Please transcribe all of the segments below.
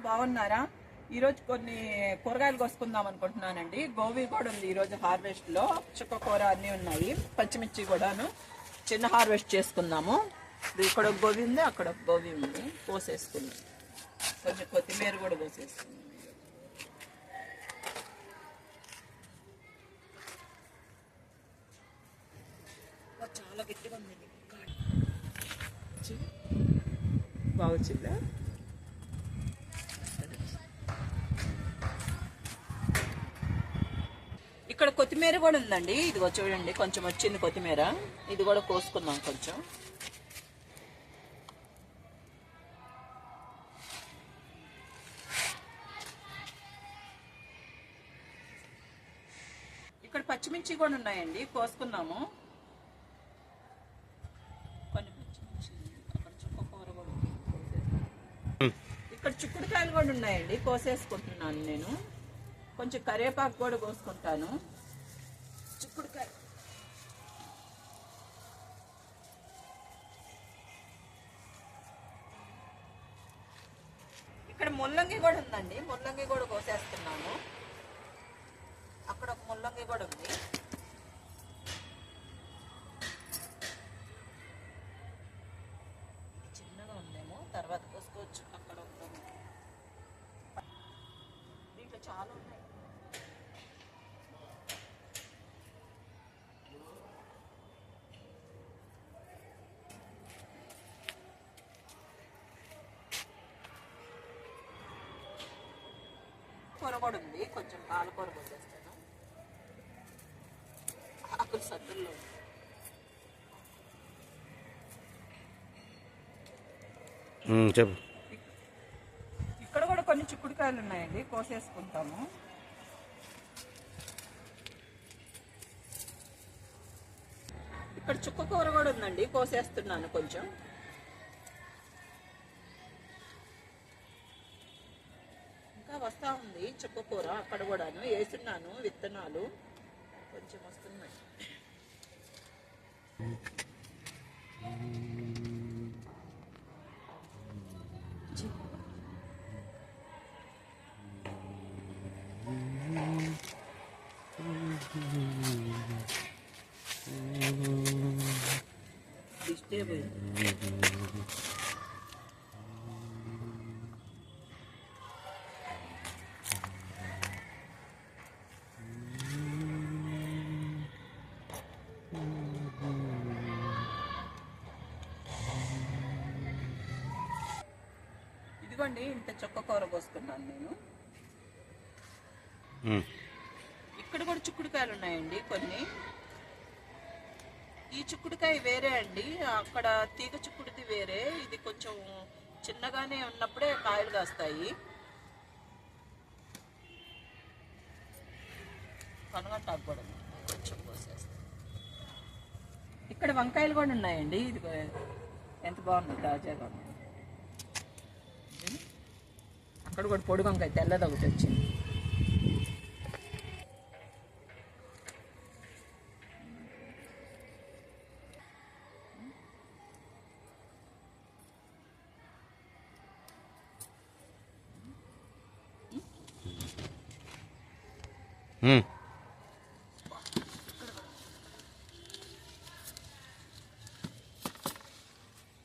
బాగున్నారా? ఈరోజు కొన్ని కూరగాయలు కోసుకుందాం అనుకుంటున్నానండి. గోబీ కూడా ఉంది ఈరోజు హార్వెస్ట్ లో. చుక్కకూర అన్నీ ఉన్నాయి, పచ్చిమిర్చి కూడాను. చిన్న హార్వెస్ట్ చేసుకుందాము. ఇక్కడ ఒక గోబీ ఉంది, అక్కడ ఒక గోబీ ఉంది. కోసేసుకుందాం. కొంచెం కొత్తిమీర కూడా కోసేసుకుందాం. చాలా గట్టిగా ఉంది, బాగుందా? ఇక్కడ కొత్తిమీర కూడా ఉందండి. ఇదిగో చూడండి, కొంచెం వచ్చింది కొత్తిమీర. ఇది కూడా కోసుకుందాం కొంచెం. ఇక్కడ పచ్చిమిర్చి కూడా ఉన్నాయండి, కోసుకుందాము. కొన్ని పచ్చిమిర్చి, అక్కడ చుక్కకూర కూడా ఉంది. ఇక్కడ చిక్కుడుకాయలు కూడా ఉన్నాయండి, కోసేసుకుంటున్నాను నేను. కొంచెం కరివేపాకు కూడా కోసుకుంటాను. చిక్కుడుకాయ, ఇక్కడ ముల్లంగి కూడా ఉందండి, ముల్లంగి కూడా కోసేస్తున్నాను. అక్కడ ఒక ముల్లంగి కూడా ఉంది. చిన్నగా ఉందేమో, తర్వాత కోసుకోవచ్చు. అక్కడ దీంట్లో చాలా ఉన్నాయి. కూర కూడా ఉంది, కొంచెం పాలకూర పోసేస్తాను. ఆకులు సద్దుల్లో చెప్పు. ఇక్కడ కూడా కొన్ని చిక్కుడుకాయలు ఉన్నాయండి, కోసేసుకుంటాము. ఇక్కడ చుక్కకూర కూడా ఉందండి, కోసేస్తున్నాను కొంచెం. వస్తా ఉంది చుక్కకూర, అక్కడ కూడాను వేస్తున్నాను విత్తనాలు. కొంచెం వస్తున్నాయి. ఇదిగోండి, ఇంత చుక్కకూర కోసుకున్నాను నేను. ఇక్కడ కూడా చిక్కుడుకాయలు ఉన్నాయండి కొన్ని. ఈ చిక్కుడుకాయ వేరే అండి, అక్కడ తీగ చిక్కుడుది వేరే. ఇది కొంచెం చిన్నగానే ఉన్నప్పుడే కాయలు కాస్తాయి. కనగటాకు కూడా కొంచెం కోసేస్తాయి. ఇక్కడ వంకాయలు కూడా ఉన్నాయండి. ఇది ఎంత బాగుంది, తాజాగా ఉంది. అక్కడ కూడా పొడి వంకాయ తెల్లది ఒకటి వచ్చింది.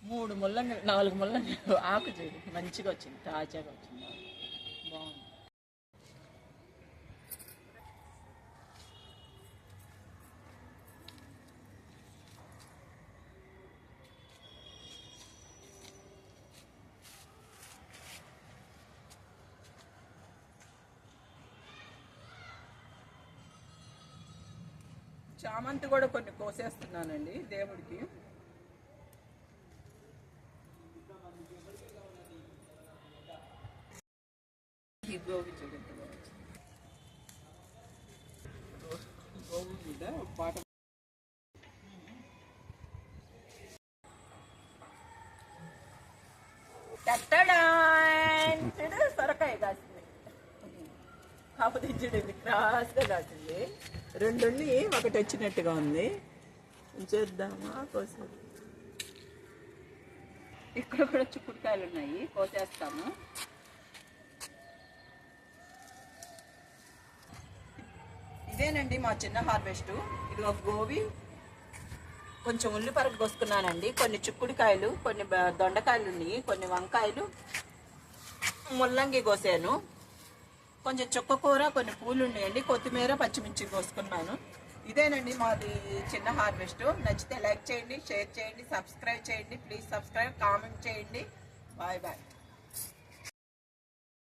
మూడు ముల్లంగి, 4 ముల్లంగి ఆకు చూడు, మంచిగా వచ్చింది, తాజాగా వచ్చింది, బాగుంది. చామంతి కూడా కొన్ని కోసేస్తున్నానండి దేవుడికి. గోబీ చూడండి, గోబీ మీద పాట. సొరకాయ కాసింది, కాకపోతే చూడండి క్రాస్గా కాసింది. 2 ఒకటి వచ్చినట్టుగా ఉంది. చేద్దామా కోసం. ఇక్కడ కూడా చిక్కుడుకాయలు ఉన్నాయి, కోసేస్తాము. ఇదేనండి మా చిన్న హార్వెస్ట్. ఇది ఒక గోవి, కొంచెం ఉల్లిపరకు కోసుకున్నానండి, కొన్ని చిక్కుడుకాయలు, కొన్ని దొండకాయలు ఉన్నాయి, కొన్ని వంకాయలు, ముల్లంగి కోసాను, కొంచెం చుక్కకూర, కొన్ని పూలు ఉన్నాయండి, కొత్తిమీర, పచ్చిమిర్చి కోసుకున్నాను. ఇదేనండి మాది చిన్న హార్వెస్ట్. నచ్చితే లైక్ చేయండి, షేర్ చేయండి, సబ్స్క్రైబ్ చేయండి. ప్లీజ్ సబ్స్క్రైబ్, కామెంట్ చేయండి. Bye bye.